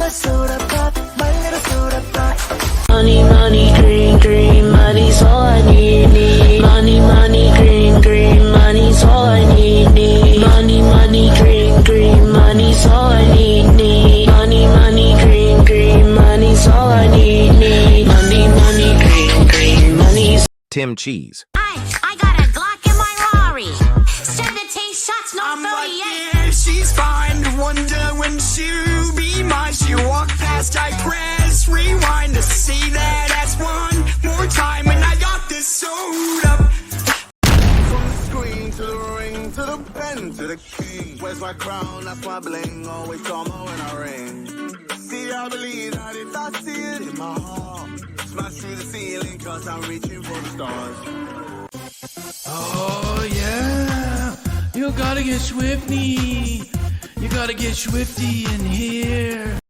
little soda pop, my little soda pop. Money, money, green, green, money's all I need. Money, money, green, green, money's all I need. Money, money, green, green, money's all I need. Money, money, green, green, money's all I need. Money, money, green, green, money's. Tim Cheese. I got a Glock in my Rari. 17 shots, no 38. Yeah, she's fine. Wonder when she'll be mine. She walked past, I press rewind to see that ass one more time. And I got this soda. From the screen to the ring to the pen to the king. Where's my crown? That's my bling. Always drama when I ring. See, I believe that if I see it in my heart, smash through the ceiling, cause I'm reaching for the stars. Oh yeah, you gotta get swifty. You gotta get swifty in here.